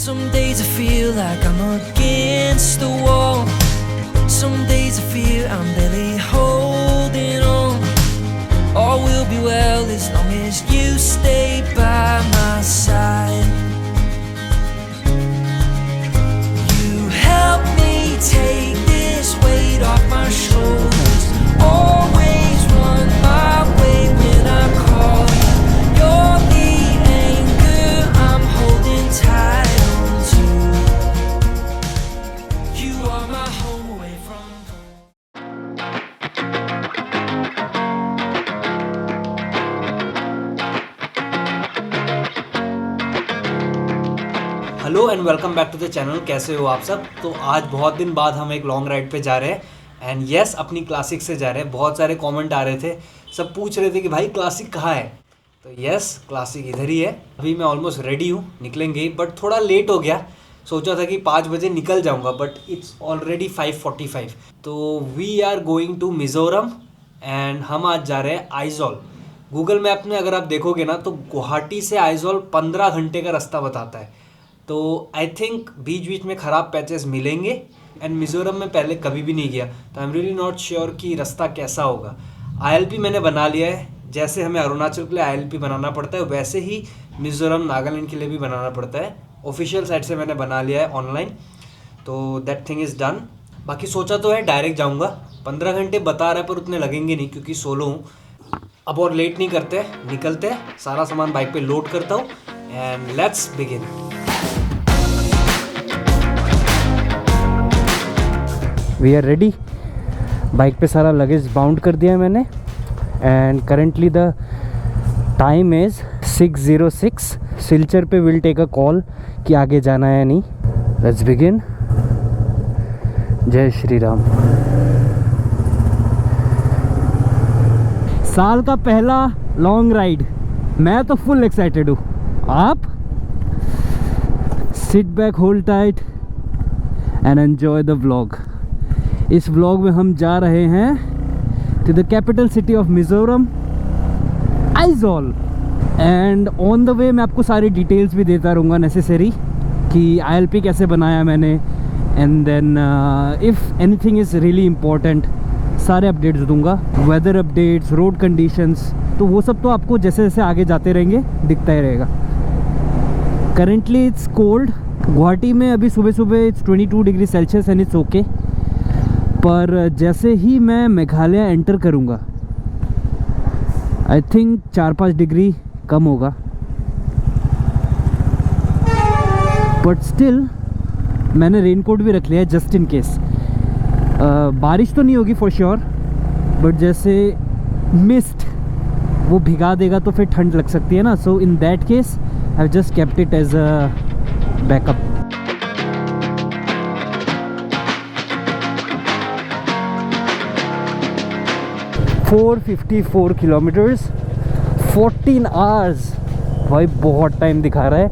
Some days I feel like I'm against the wall. Some days I feel I'm barely holding on. All will be well as long as you stay by my side. You help me take this weight off my shoulders. Always run my way when I call you. You're the anchor I'm holding tight on to. You are my home away from home. Hello and welcome back to the channel. कैसे हो आप सब? तो आज बहुत दिन बाद हम एक लॉन्ग राइड पे जा रहे हैं एंड यस अपनी क्लासिक से जा रहे हैं। बहुत सारे कमेंट आ रहे थे, सब पूछ रहे थे कि भाई क्लासिक कहाँ है। तो यस क्लासिक इधर ही है। अभी मैं ऑलमोस्ट रेडी हूँ, निकलेंगे बट थोड़ा लेट हो गया। सोचा था कि 5 बजे निकल जाऊँगा बट इट्स ऑलरेडी 5:45। तो we are going to Mizoram and हम आज जा रहे हैं आइजॉल। गूगल मैप में अगर आप देखोगे ना तो गुवाहाटी से आइजॉल 15 घंटे का रास्ता बताता है। तो आई थिंक बीच बीच में ख़राब पैचेस मिलेंगे एंड मिज़ोरम में पहले कभी भी नहीं गया तो I am really not sure कि रास्ता कैसा होगा। ILP मैंने बना लिया है। जैसे हमें अरुणाचल के लिए ILP बनाना पड़ता है वैसे ही मिज़ोरम नागालैंड के लिए भी बनाना पड़ता है। ऑफिशियल साइट से मैंने बना लिया है ऑनलाइन, तो दैट थिंग इज़ डन। बाकी सोचा तो है डायरेक्ट जाऊँगा। 15 घंटे बता रहा है पर उतने लगेंगे नहीं क्योंकि सोलो हूँ। अब और लेट नहीं करते, निकलते। सारा सामान बाइक पे लोड करता हूँ and let's begin. We are ready. Bike पे सारा लगेज बाउंड कर दिया है मैंने and currently the time is 6:06। Silchar पे विल टेक अ कॉल कि आगे जाना है या नहीं। Let's begin. जय श्री राम। साल का पहला लॉन्ग राइड, मैं तो फुल एक्साइटेड हूँ। आप sit back, hold tight and enjoy the vlog. इस व्लॉग में हम जा रहे हैं to the capital city of Mizoram, Aizawl. And on the way मैं आपको सारी डिटेल्स भी देता रहूँगा नेसेसरी कि ILP कैसे बनाया मैंने and then if anything is really important सारे अपडेट्स दूंगा। वेदर अपडेट्स, रोड कंडीशंस, तो वो सब तो आपको जैसे जैसे आगे जाते रहेंगे दिखता ही रहेगा। Currently it's cold. गुवाहाटी में अभी सुबह सुबह it's 22 degree Celsius and it's okay. पर जैसे ही मैं मेघालय एंटर करूँगा आई थिंक 4-5 डिग्री कम होगा। बट स्टिल मैंने रेनकोट भी रख लिया है जस्ट इन केस। बारिश तो नहीं होगी फॉर श्योर बट जैसे मिस्ट वो भिगा देगा तो फिर ठंड लग सकती है ना। So in that case I have just kept it as a backup. 454 kilometers 14 hours. भाई बहुत टाइम दिखा रहा है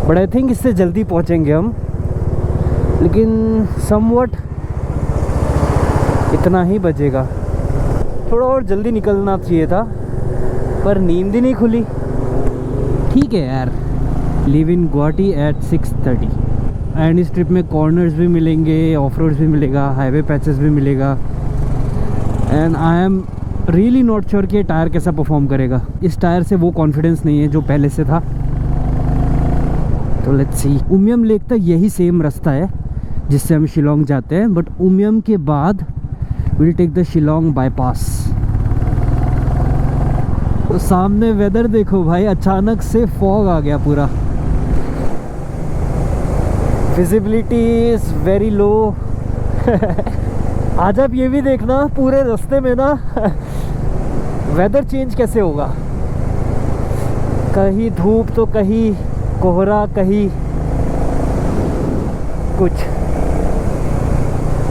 बट आई थिंक इससे जल्दी पहुंचेंगे हम, लेकिन समवट इतना ही बचेगा। थोड़ा और जल्दी निकलना चाहिए था पर नींद ही नहीं खुली। ठीक है यार। Leave in Guwahati at 6:30 and इस ट्रिप में कॉर्नर्स भी मिलेंगे, ऑफ रोड्स भी मिलेगा, हाईवे पैचेस भी मिलेगा and I am really not sure कि ये टायर कैसा परफॉर्म करेगा। इस टायर से वो कॉन्फिडेंस नहीं है जो पहले से था। तो लेट्स सी। उमियम लेक तक यही सेम रास्ता है जिससे हम शिलोंग जाते हैं बट उमियम के बाद will take the Shillong bypass. तो सामने वेदर देखो भाई, अचानक से फॉग आ गया पूरा। Visibility is very low. आज आप ये भी देखना पूरे रास्ते में ना वेदर चेंज कैसे होगा। कहीं धूप तो कहीं कोहरा, कहीं कुछ।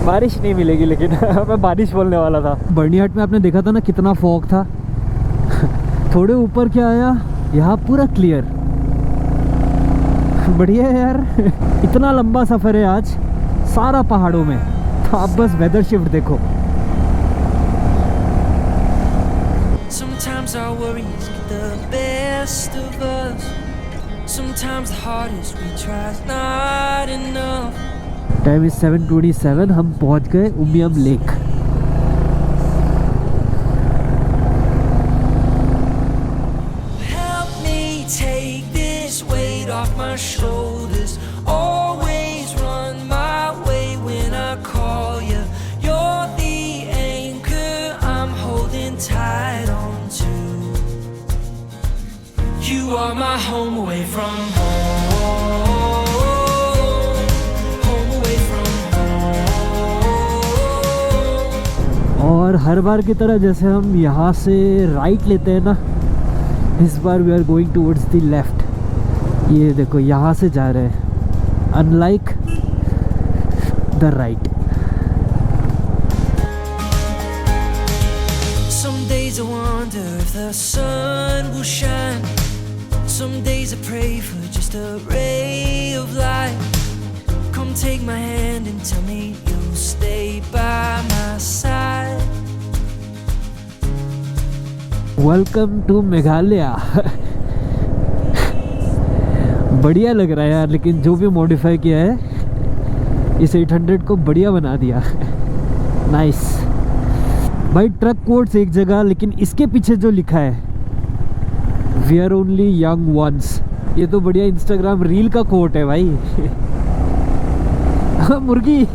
बारिश नहीं मिलेगी लेकिन मैं बारिश बोलने वाला था। बर्निहाट में आपने देखा था ना कितना फॉग था। थोड़े ऊपर क्या आया, यहाँ पूरा क्लियर। बढ़िया है यार। इतना लंबा सफ़र है आज, सारा पहाड़ों में। तो आप बस वेदर शिफ्ट देखो। Sometimes our worries get the best of us. Sometimes Sometimes the hardest we try is not enough. Time is 7:27, हम पहुंच गए Umiam lake. Help me take this weight off my shoulders. Always run my way when I call you. You're the anchor I'm holding tight on to. You are my home away from home. Home away from home. और हर बार की तरह जैसे हम यहाँ से right लेते हैं ना, इस बार we are going towards the left. ये देखो यहाँ से जा रहे हैं, unlike the right. Some days I wonder if the sun will shine. Some days I pray for just a ray of light. Come take my hand and tell me you'll stay by my side. Welcome to Meghalaya. बढ़िया लग रहा है यार, लेकिन जो भी modify किया है इस 800 को बढ़िया बना दिया। नाइस भाई। ट्रक कोड्स एक जगह, लेकिन इसके पीछे जो लिखा है we are only young once, ये तो बढ़िया इंस्टाग्राम रील का कोट है भाई। मुर्गी।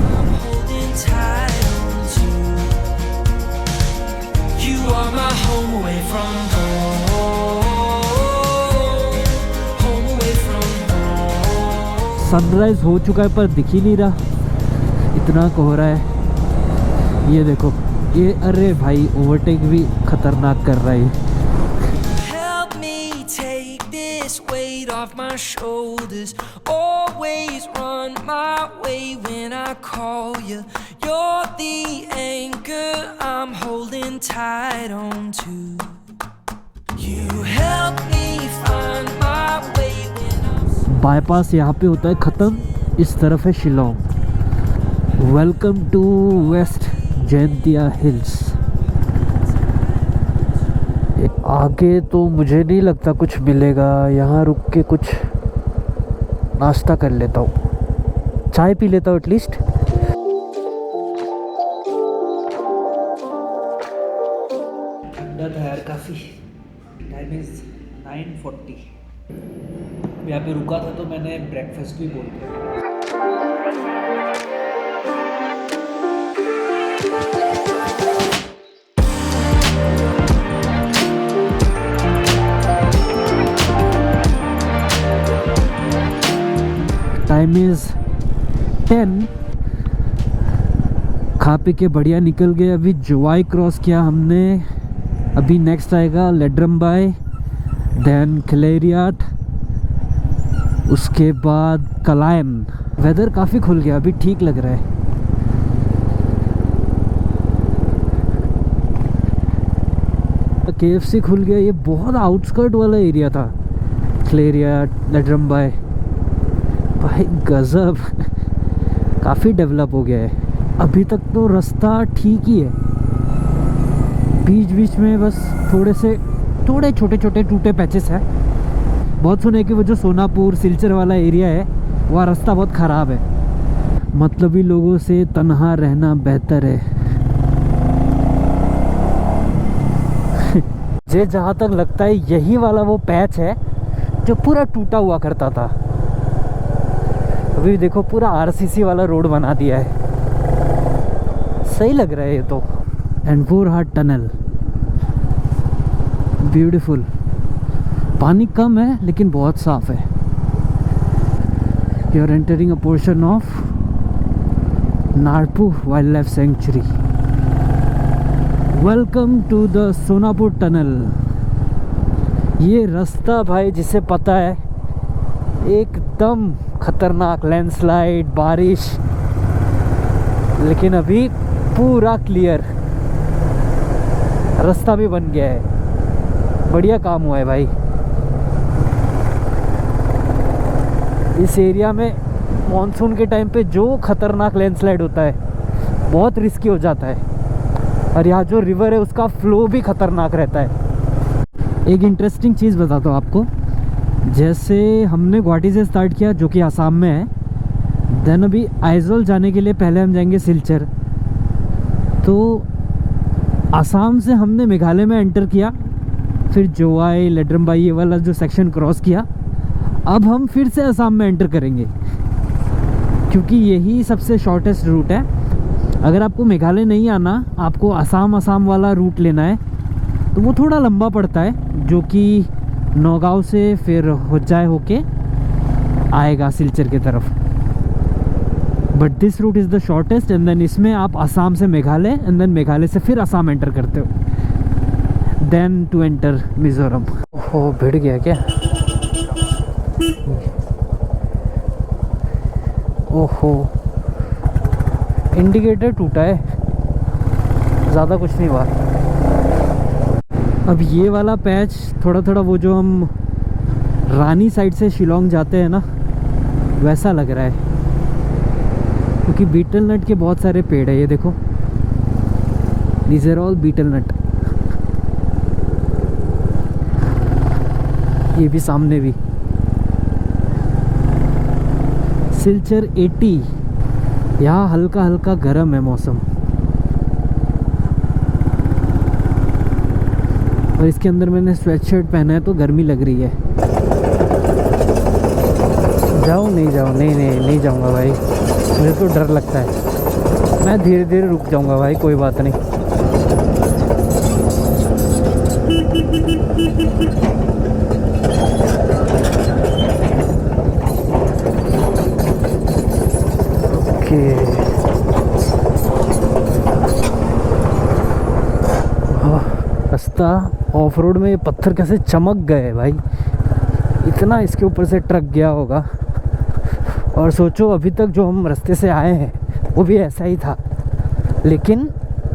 I'm holding tight on to. You are my home away from home. Home away from home. Sunrise हो चुका है पर दिख ही नहीं रहा, इतना कोहरा है। ये देखो ये, अरे भाई ओवरटेक भी खतरनाक कर रहा है। Help me take this weight off my shoulders. Always run my way when I call you. You're the anchor I'm holding tight on to. You help me find my way when I'm bypass यहाँ पे होता है ख़त्म, इस तरफ है Shillong. Welcome to West Jaintia Hills. आगे तो मुझे नहीं लगता कुछ मिलेगा, यहाँ रुक के कुछ नाश्ता कर लेता हूँ, चाय पी लेता हूँ एटलीस्ट। ठंडा था यार काफ़ी। Time is 9:40। यहाँ पे रुका था तो मैंने ब्रेकफास्ट भी बोल दिया। Time is 10। खा पी के बढ़िया निकल गए। अभी जोवाई क्रॉस किया हमने, अभी नेक्स्ट आएगा लेड्रम्बाई, देन खिलेरियाट, उसके बाद कलायन। वेदर काफ़ी खुल गया, अभी ठीक लग रहा है। KFC खुल गया। ये बहुत आउटस्कर्ट वाला एरिया था, खिलेरियाट, लेड्रम्बाई। भाई गजब, काफ़ी डेवलप हो गया है। अभी तक तो रास्ता ठीक ही है, बीच बीच में बस थोड़े छोटे छोटे टूटे पैचेस हैं। बहुत सुने कि वो जो सोनापुर सिलचर वाला एरिया है वहाँ रास्ता बहुत ख़राब है। मतलबी लोगों से तन्हा रहना बेहतर है। मुझे जहाँ तक लगता है यही वाला वो पैच है जो पूरा टूटा हुआ करता था। अभी देखो पूरा RCC वाला रोड बना दिया है, सही लग रहा है ये तो। And Borhat tunnel beautiful. पानी कम है लेकिन बहुत साफ है। You are entering a portion of Narpuh wildlife sanctuary. Welcome to the Sonapur tunnel. ये रास्ता भाई जिसे पता है एकदम खतरनाक, लैंडस्लाइड, बारिश, लेकिन अभी पूरा क्लियर, रास्ता भी बन गया है। बढ़िया काम हुआ है भाई। इस एरिया में मॉनसून के टाइम पे जो खतरनाक लैंडस्लाइड होता है, बहुत रिस्की हो जाता है। और यहाँ जो रिवर है उसका फ्लो भी ख़तरनाक रहता है। एक इंटरेस्टिंग चीज़ बताता हूँ आपको, जैसे हमने गुवाहाटी से स्टार्ट किया जो कि आसाम में है, देन अभी आइजोल जाने के लिए पहले हम जाएंगे सिलचर। तो आसाम से हमने मेघालय में एंटर किया, फिर जोवाई लड्रम्बाई ये वाला जो सेक्शन क्रॉस किया। अब हम फिर से आसाम में एंटर करेंगे क्योंकि यही सबसे शॉर्टेस्ट रूट है। अगर आपको मेघालय नहीं आना, आपको आसाम वाला रूट लेना है तो वो थोड़ा लंबा पड़ता है, जो कि नौगांव से फिर होजाई होके आएगा सिलचर की तरफ। But this route is the shortest and then इसमें आप आसाम से मेघालय एंड देन मेघालय से फिर आसाम एंटर करते हो, देन टू एंटर मिज़ोरम। ओहो, भिड़ गया क्या? ओहो, इंडिकेटर टूटा है, ज़्यादा कुछ नहीं हुआ। अब ये वाला पैच थोड़ा थोड़ा वो जो हम रानी साइड से शिलोंग जाते हैं ना, वैसा लग रहा है, क्योंकि बीटल नट के बहुत सारे पेड़ है। ये देखो, these are all betel nut. ये भी सामने भी सिलचर 80। यहाँ हल्का हल्का गर्म है मौसम, और इसके अंदर मैंने स्वेटशर्ट पहना है तो गर्मी लग रही है। जाऊँ नहीं जाऊँ? नहीं जाऊँगा भाई, मुझे तो डर लगता है। मैं धीरे धीरे रुक जाऊँगा भाई, कोई बात नहीं। ओके, रास्ता ऑफ रोड में ये पत्थर कैसे चमक गए भाई, इतना इसके ऊपर से ट्रक गया होगा। और सोचो, अभी तक जो हम रास्ते से आए हैं वो भी ऐसा ही था, लेकिन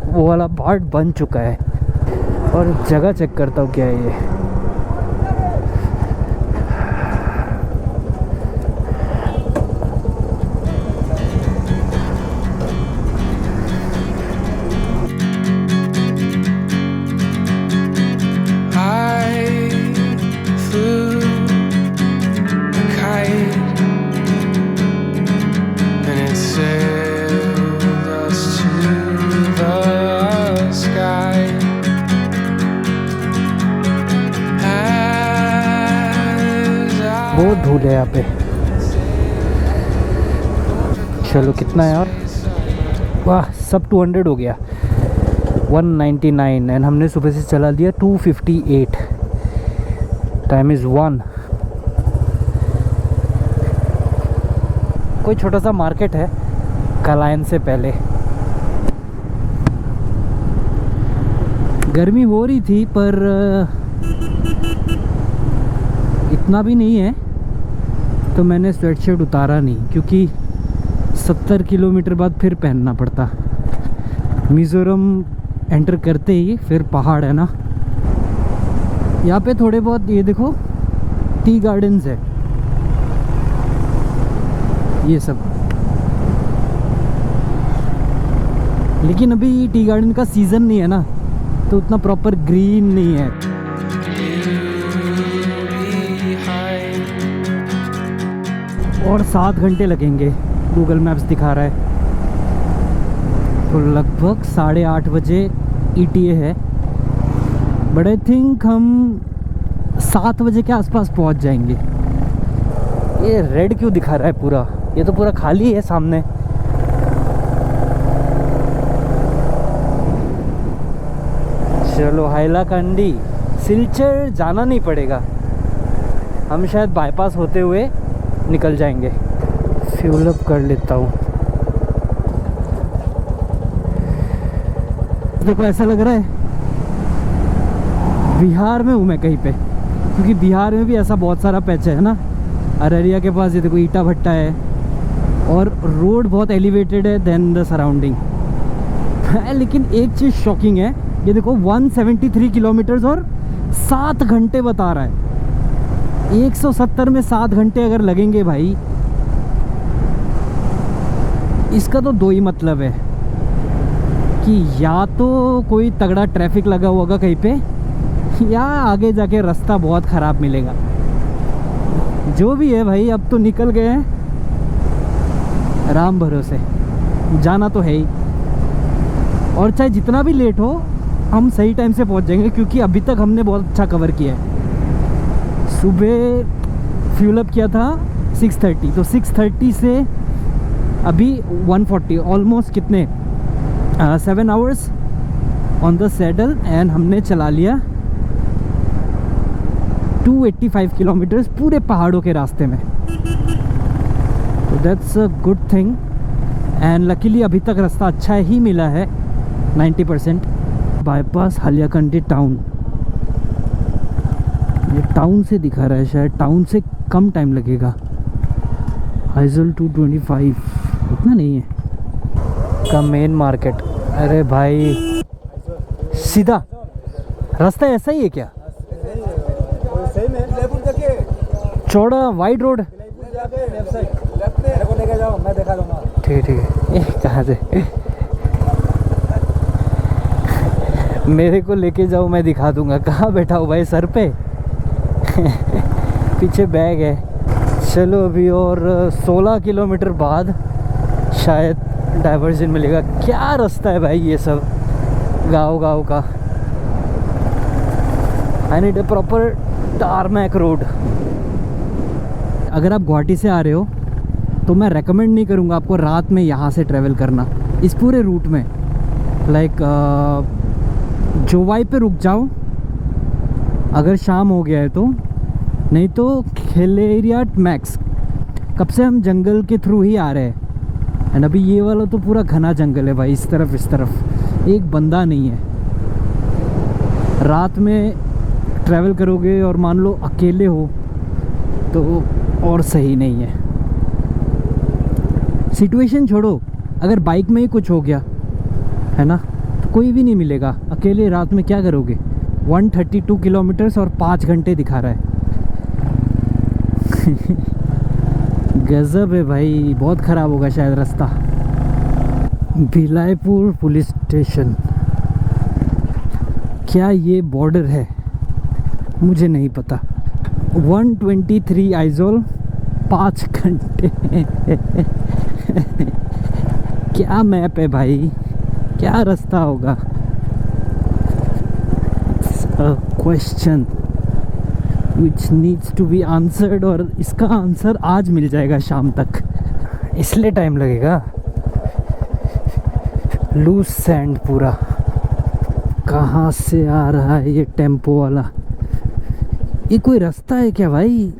वो वाला पार्ट बन चुका है। और जगह चेक करता हूँ क्या है ये। बहुत धूल है यहाँ पे। चलो, कितना है और? वाह, सब 200 हो गया, 199। एंड हमने सुबह से चला दिया 258। Time is 1। कोई छोटा सा मार्केट है कलायन से पहले। गर्मी हो रही थी पर इतना भी नहीं है, तो मैंने स्वेटशर्ट उतारा नहीं, क्योंकि 70 किलोमीटर बाद फिर पहनना पड़ता। मिज़ोरम एंटर करते ही फिर पहाड़ है ना, यहाँ पे थोड़े बहुत ये देखो टी गार्डन्स है ये सब, लेकिन अभी टी गार्डन का सीज़न नहीं है ना, तो उतना प्रॉपर ग्रीन नहीं है। और 7 घंटे लगेंगे, गूगल मैप्स दिखा रहा है। तो लगभग 8:30 बजे ETA है, बट आई थिंक हम 7 बजे के आसपास पहुंच जाएंगे। ये रेड क्यों दिखा रहा है पूरा? ये तो पूरा खाली है सामने। चलो, हाइलाकांडी सिलचर जाना नहीं पड़ेगा, हम शायद बाईपास होते हुए निकल जाएंगे। फ्यूल अप कर लेता हूँ। देखो, ऐसा लग रहा है बिहार में हूँ मैं कहीं पे, क्योंकि बिहार में भी ऐसा बहुत सारा पैच है ना। अररिया के पास ये देखो ईटा भट्टा है, और रोड बहुत एलिवेटेड है देन द सराउंडिंग। लेकिन एक चीज़ शॉकिंग है, ये देखो 173 किलोमीटर्स और 7 घंटे बता रहा है। 170 में 7 घंटे अगर लगेंगे भाई, इसका तो दो ही मतलब है कि या तो कोई तगड़ा ट्रैफिक लगा होगा कहीं पे, या आगे जाके रास्ता बहुत ख़राब मिलेगा। जो भी है भाई, अब तो निकल गए हैं, राम भरोसे जाना तो है ही। और चाहे जितना भी लेट हो हम सही टाइम से पहुंच जाएंगे, क्योंकि अभी तक हमने बहुत अच्छा कवर किया है। सुबह फ्यूल अप किया था 6:30, तो 6:30 से अभी 140, ऑलमोस्ट कितने 7 hours on the saddle, and हमने चला लिया 285 किलोमीटर्स पूरे पहाड़ों के रास्ते में। तो that's a good thing, and luckily अभी तक रास्ता अच्छा ही मिला है 90%। बाईपास हालियाकंडी टाउन, ये टाउन से दिखा रहा है, शायद टाउन से कम टाइम लगेगा। आइजल 225 इतना नहीं है का मेन मार्केट। अरे भाई सीधा रास्ता ऐसा ही है क्या? चौड़ा वाइड रोड, ठीक है। कहाँ से मेरे को लेके जाओ, मैं दिखा दूंगा। कहाँ बैठा हूँ भाई, सर पे पीछे बैग है। चलो अभी और 16 किलोमीटर बाद शायद डाइवर्जन मिलेगा। क्या रास्ता है भाई ये सब, गाँव का। I need a proper tarmac road. अगर आप गुवाहाटी से आ रहे हो तो मैं रेकमेंड नहीं करूँगा आपको रात में यहाँ से ट्रैवल करना इस पूरे रूट में। लाइक जोवाई पे रुक जाओ अगर शाम हो गया है तो, नहीं तो खेलेरिया मैक्स। कब से हम जंगल के थ्रू ही आ रहे हैं, एंड अभी ये वाला तो पूरा घना जंगल है भाई, इस तरफ एक बंदा नहीं है। रात में ट्रैवल करोगे और मान लो अकेले हो तो और सही नहीं है। सिचुएशन छोड़ो, अगर बाइक में ही कुछ हो गया है ना तो कोई भी नहीं मिलेगा। अकेले रात में क्या करोगे? 132 किलोमीटर्स और 5 घंटे दिखा रहा है। गजब है भाई, बहुत ख़राब होगा शायद रास्ता। भिलाईपुर पुलिस स्टेशन, क्या ये बॉर्डर है? मुझे नहीं पता। 123 आइजोल 5 घंटे क्या मैप है भाई, क्या रास्ता होगा? Question which needs to be answered, और इसका आंसर आज मिल जाएगा शाम तक, इसलिए टाइम लगेगा। लूज सैंड पूरा। कहाँ से आ रहा है ये टेम्पो वाला? ये कोई रास्ता है क्या भाई?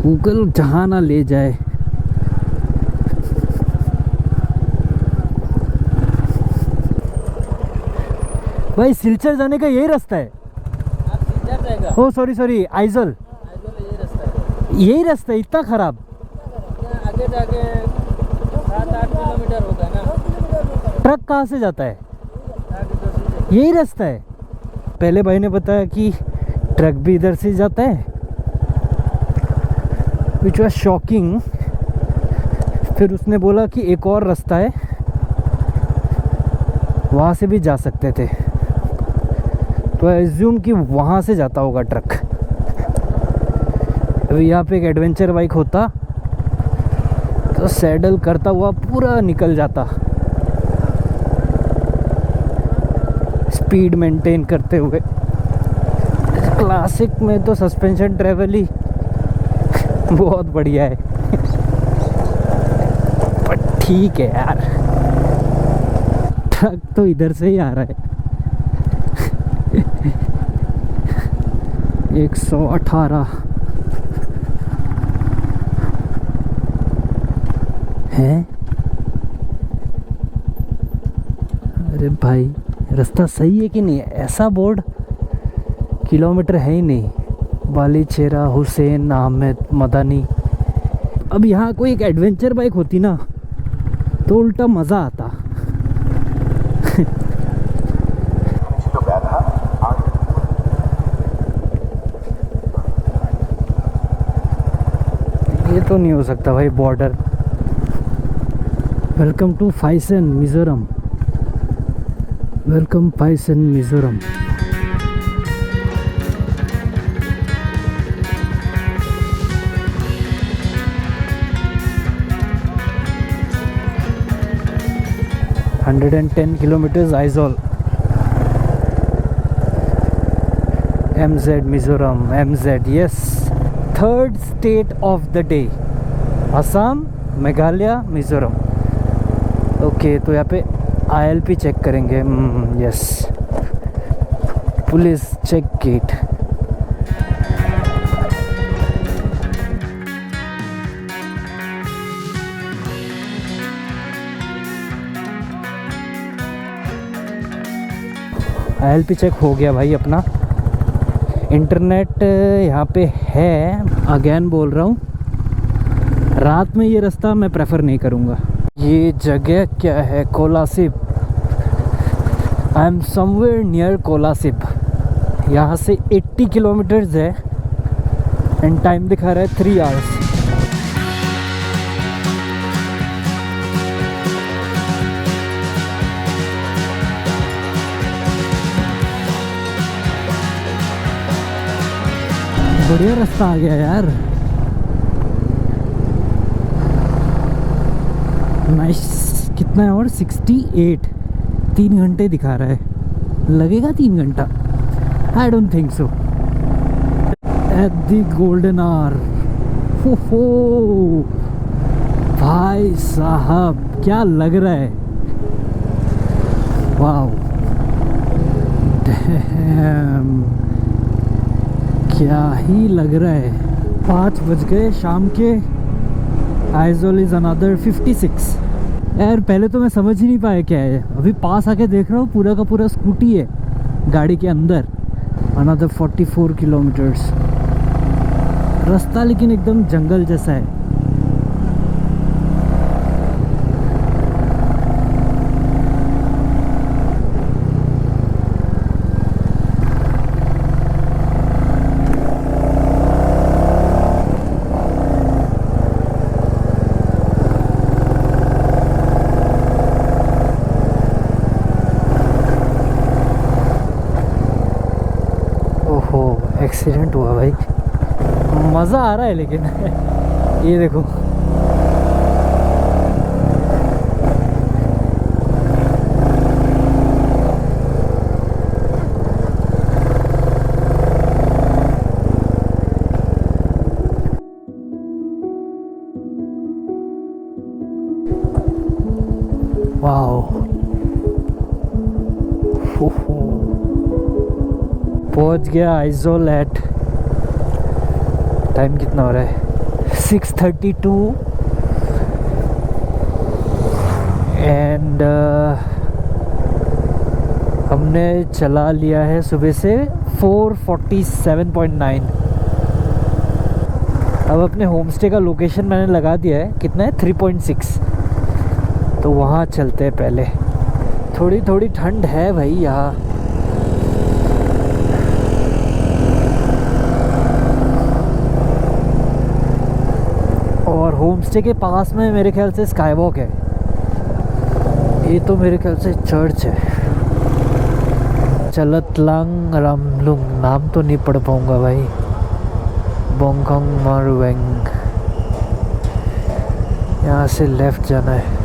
गूगल जहाँ ना ले जाए। भाई सिलचर जाने का यही रास्ता है? ओ सॉरी आइजल यही रास्ता है? इतना खराब? आगे जाके 7-8 किलोमीटर होगा ना। ट्रक कहाँ से जाता है? यही रास्ता है? पहले भाई ने बताया कि ट्रक भी इधर से जाता है, विच वॉज शॉकिंग। फिर उसने बोला कि एक और रास्ता है, वहाँ से भी जा सकते थे, तो एज्यूम कि वहाँ से जाता होगा ट्रक। अभी यहाँ पे एक एडवेंचर बाइक होता तो सैडल करता हुआ पूरा निकल जाता, स्पीड मेंटेन करते हुए। क्लासिक में तो सस्पेंशन ट्रैवल ही बहुत बढ़िया है। पर ठीक है यार, ट्रक तो इधर से ही आ रहा है। 118 है। अरे भाई रास्ता सही है कि नहीं? ऐसा बोर्ड किलोमीटर है ही नहीं। बालीचेरा, हुसैन, अहमद, मदानी। अब यहाँ कोई एक एडवेंचर बाइक होती ना तो उल्टा मज़ा आता। ये तो नहीं हो सकता भाई border. Welcome to Phaisen Mizoram. Welcome Phaisen Mizoram. $110 kilometers Aizawl, MZ Mizoram, MZ, yes, third state of the day, Assam, Meghalaya, Mizoram. Okay, तो यहाँ पे ILP चेक करेंगे। Yes, police check gate. ILP check हो गया भाई अपना। इंटरनेट यहाँ पे है। अगेन बोल रहा हूँ, रात में ये रास्ता मैं प्रेफर नहीं करूँगा। ये जगह क्या है? Kolasib. I am somewhere near Kolasib. यहाँ से 80 किलोमीटर्स है एंड टाइम दिखा रहा है 3 आवर्स। बढ़िया रास्ता आ गया यार। नाइस। कितना है? और 68। 3 घंटे दिखा रहा है। लगेगा 3 घंटा? I don't think so. At the golden hour. हो भाई साहब, क्या लग रहा है। वाओ, डैम, क्या ही लग रहा है। 5 बज गए शाम के। Aizawl is another 56। यार पहले तो मैं समझ ही नहीं पाया क्या है। अभी पास आके देख रहा हूँ, पूरा का पूरा स्कूटी है गाड़ी के अंदर। Another 44 kilometres. रास्ता लेकिन एकदम जंगल जैसा है। एक्सीडेंट हुआ भाई। मज़ा आ रहा है लेकिन ये देखो, वाओ। पहुंच गया आइजोल एट, टाइम कितना हो रहा है? 6:32 एंड हमने चला लिया है सुबह से 447.9। अब अपने होम स्टे का लोकेशन मैंने लगा दिया है। कितना है? 3.6। तो वहाँ चलते हैं पहले। थोड़ी थोड़ी ठंड है भाई यहाँ। और होम स्टे के पास में मेरे ख्याल से स्काई वॉक है। ये तो मेरे ख्याल से चर्च है। चलतलांग रामलुंग, नाम तो नहीं पढ़ पाऊँगा भाई। बोंगखोंग मारुवेंग। यहाँ से लेफ़्ट जाना है।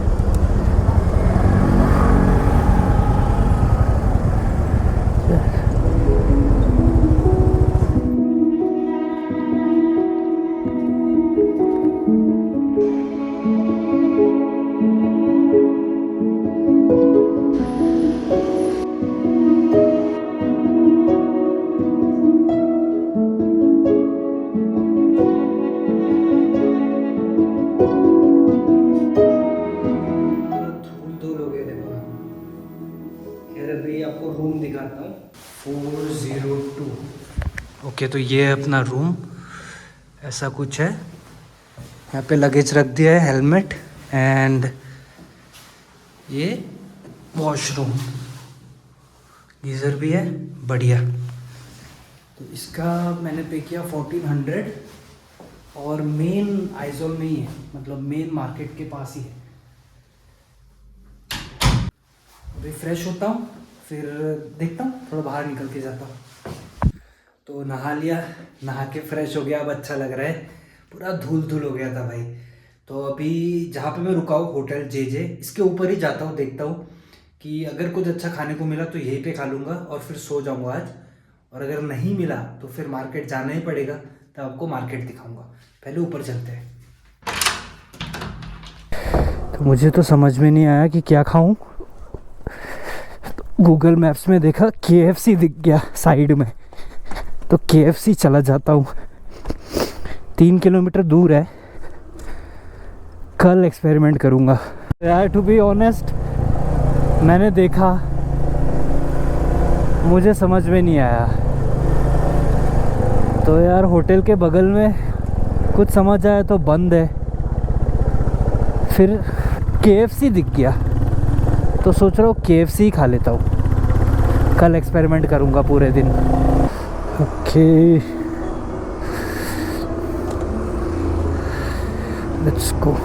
आपको रूम दिखाता हूँ। 402। ओके, तो ये है अपना रूम। ऐसा कुछ है। यहाँ पे लगेज रख दिया है, हेलमेट एंड ये वॉशरूम, गीज़र भी है, बढ़िया। तो इसका मैंने पे किया 1400 और मेन आइजोल में ही है, मतलब मेन मार्केट के पास ही है। अभी फ्रेश होता हूँ, फिर देखता हूँ, थोड़ा बाहर निकल के जाता हूँ। तो नहा लिया, नहा के फ्रेश हो गया, अब अच्छा लग रहा है। पूरा धूल धूल हो गया था भाई। तो अभी जहाँ पे मैं रुका हूँ होटल जे, इसके ऊपर ही जाता हूँ, देखता हूँ कि अगर कुछ अच्छा खाने को मिला तो यहीं पे खा लूँगा और फिर सो जाऊँगा आज। और अगर नहीं मिला तो फिर मार्केट जाना ही पड़ेगा, तब आपको मार्केट दिखाऊँगा। पहले ऊपर चलते हैं। तो मुझे तो समझ में नहीं आया कि क्या खाऊं। तो गूगल मैप्स में देखा KFC दिख गया साइड में, तो KFC चला जाता हूँ। 3 किलोमीटर दूर है, कल एक्सपेरिमेंट करूँगा। यार टू बी ऑनेस्ट, मैंने देखा, मुझे समझ में नहीं आया। तो यार होटल के बगल में कुछ समझ आया तो बंद है, फिर KFC दिख गया तो सोच रहा हूँ KFC ही खा लेता हूँ। कल एक्सपेरिमेंट करूँगा पूरे दिन। Okay let's go.